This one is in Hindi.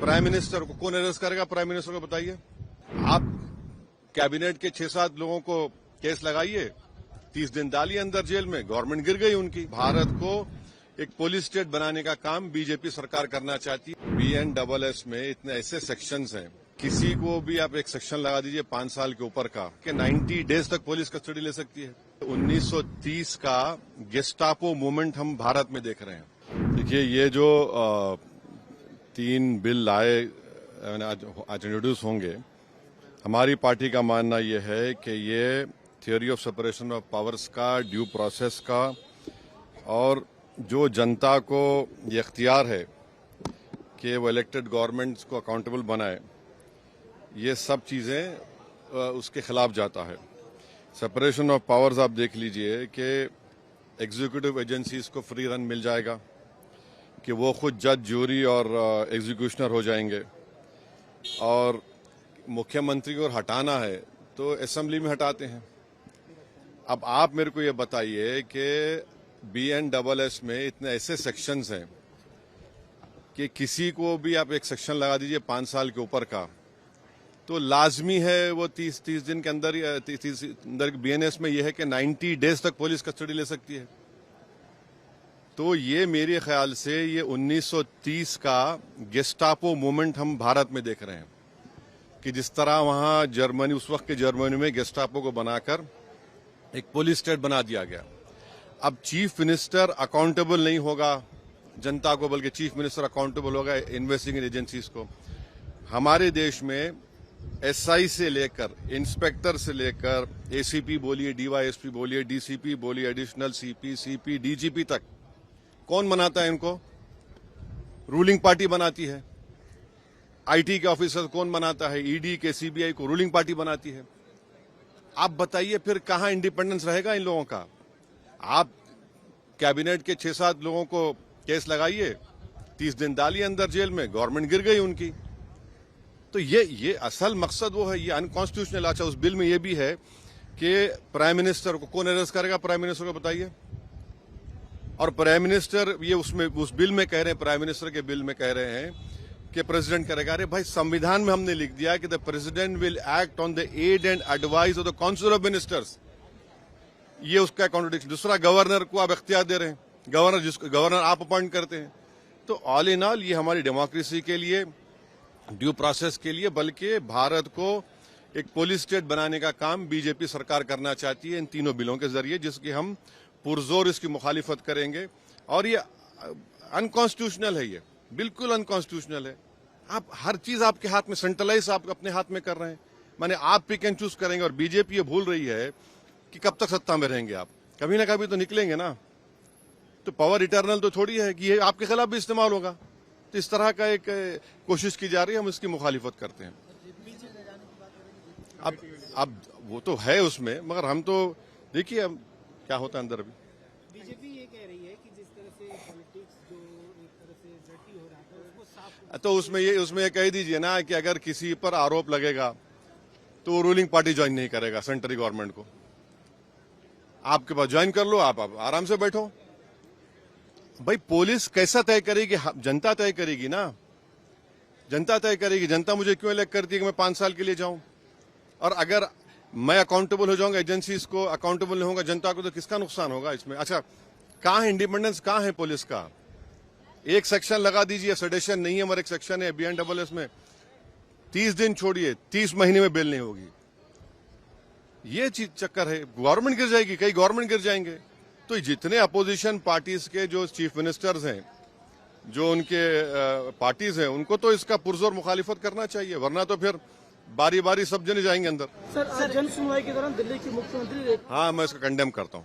प्राइम मिनिस्टर को कौन अरेस्ट करेगा? प्राइम मिनिस्टर को बताइए। आप कैबिनेट के 6-7 लोगों को केस लगाइए, 30 दिन डालिए अंदर जेल में, गवर्नमेंट गिर गई उनकी। भारत को एक पुलिस स्टेट बनाने का काम बीजेपी सरकार करना चाहती है। BNSS में इतने ऐसे सेक्शंस हैं, किसी को भी आप एक सेक्शन लगा दीजिए 5 साल के ऊपर का कि 90 डेज तक पुलिस कस्टडी ले सकती है। 1930 का गेस्टापो मूवमेंट हम भारत में देख रहे हैं। देखिए, ये जो 3 बिल आए आज इंट्रोड्यूस होंगे, हमारी पार्टी का मानना यह है कि ये theory of separation of powers का, ड्यू प्रोसेस का और जो जनता को ये इख्तियार है कि वो इलेक्टेड गवर्नमेंट्स को अकाउंटेबल बनाए, ये सब चीज़ें उसके खिलाफ जाता है। सेपरेशन ऑफ पावर्स आप देख लीजिए कि एग्जीक्यूटिव एजेंसीज को फ्री रन मिल जाएगा कि वो खुद जज, जूरी और एग्जीक्यूशनर हो जाएंगे, और मुख्यमंत्री को हटाना है तो असेंबली में हटाते हैं। अब आप मेरे को ये बताइए कि BNSS में इतने ऐसे सेक्शंस हैं कि किसी को भी आप एक सेक्शन लगा दीजिए 5 साल के ऊपर का, तो लाजमी है वो 30 दिन के अंदर, 30 अंदर BNS में यह है कि 90 डेज तक पुलिस कस्टडी ले सकती है। तो ये मेरे ख्याल से ये 1930 का गेस्टापो मूवमेंट हम भारत में देख रहे हैं कि जिस तरह वहां जर्मनी, उस वक्त के जर्मनी में गेस्टापो को बनाकर एक पुलिस स्टेट बना दिया गया। अब चीफ मिनिस्टर अकाउंटेबल नहीं होगा जनता को, बल्कि चीफ मिनिस्टर अकाउंटेबल होगा इन्वेस्टिगेटिंग एजेंसीज को। हमारे देश में SI से लेकर, इंस्पेक्टर से लेकर, ACP बोलिए, DYSP बोलिए, DCP बोलिए, एडिशनल CP, CP, DGP तक कौन बनाता है इनको? रूलिंग पार्टी बनाती है। IT के ऑफिसर कौन बनाता है? ED के, CBI को रूलिंग पार्टी बनाती है। आप बताइए फिर कहां इंडिपेंडेंस रहेगा इन लोगों का? आप कैबिनेट के 6-7 लोगों को केस लगाइए, 30 दिन डालिए अंदर जेल में, गवर्नमेंट गिर गई उनकी। तो ये असल मकसद वो है, ये अनकॉन्स्टिट्यूशनल। अच्छा, उस बिल में ये भी है कि प्राइम मिनिस्टर को कौन अरेस्ट करेगा? प्राइम मिनिस्टर को बताइए। और प्राइम मिनिस्टर, ये उसमें उस बिल में कह रहे हैं, प्राइम मिनिस्टर के बिल में कह रहे हैं कि प्रेसिडेंट करेगा। अरे भाई, संविधान में हमने लिख दिया कि the president will act on the aid and advice of the council of ministers. ये उसका कॉन्ट्रडिक्शन। दूसरा, गवर्नर को आप इख्तियार दे रहे हैं, गवर्नर आप अपॉइंट करते हैं। तो ऑल इन ऑल ये हमारी डेमोक्रेसी के लिए, ड्यू प्रोसेस के लिए, बल्कि भारत को एक पुलिस स्टेट बनाने का काम बीजेपी सरकार करना चाहती है इन तीनों बिलों के जरिए, जिसकी हम पुरजोर इसकी मुखालिफत करेंगे। और ये अनकॉन्स्टिट्यूशनल है, ये बिल्कुल अनकॉन्स्टिट्यूशनल है। आप हर चीज आपके हाथ में, सेंट्रलाइज आप अपने हाथ में कर रहे हैं, माने आप पिक एंड चूज करेंगे। और बीजेपी ये भूल रही है कि कब तक सत्ता में रहेंगे आप, कभी ना कभी तो निकलेंगे ना। तो पावर इटर्नल तो थोड़ी है कि ये आपके खिलाफ भी इस्तेमाल होगा। तो इस तरह का एक कोशिश की जा रही है, हम इसकी मुखालिफत करते हैं। अब वो तो है उसमें, मगर हम तो देखिए अब क्या होता है अंदर। अभी बीजेपी ये कह रही है कि जिस तरह से पॉलिटिक्स जो एक तरह से डर्टी हो रहा था उसको साफ, तो उसमें ये कह दीजिए ना कि अगर किसी पर आरोप लगेगा तो वो रूलिंग पार्टी ज्वाइन नहीं करेगा सेंट्रल गवर्नमेंट को। आपके पास ज्वाइन कर लो, आप आराम से बैठो। भाई, पुलिस कैसा तय करेगी? जनता तय करेगी ना, जनता तय करेगी। जनता मुझे क्यों इलेक्ट करती है कि मैं 5 साल के लिए जाऊं? और अगर मैं अकाउंटेबल हो जाऊंगा, एजेंसीज को अकाउंटेबल नहीं होगा जनता को, तो किसका नुकसान होगा इसमें? अच्छा, कहां है इंडिपेंडेंस, कहां है पुलिस का? एक सेक्शन लगा दीजिए, सेडेशन नहीं है, मगर एक सेक्शन है BNSS में 30 दिन छोड़िए, 30 महीने में बेल नहीं होगी। ये चीज चक्कर है, गवर्नमेंट गिर जाएगी, कई गवर्नमेंट गिर जाएंगे। तो जितने अपोजिशन पार्टीज के जो चीफ मिनिस्टर्स हैं, जो उनके पार्टीज हैं, उनको तो इसका पुरजोर मुखालिफत करना चाहिए, वरना तो फिर बारी बारी सब जने जाएंगे अंदर। सर जन सुनवाई के दौरान दिल्ली के मुख्यमंत्री, हाँ, मैं इसका कंडेम करता हूँ।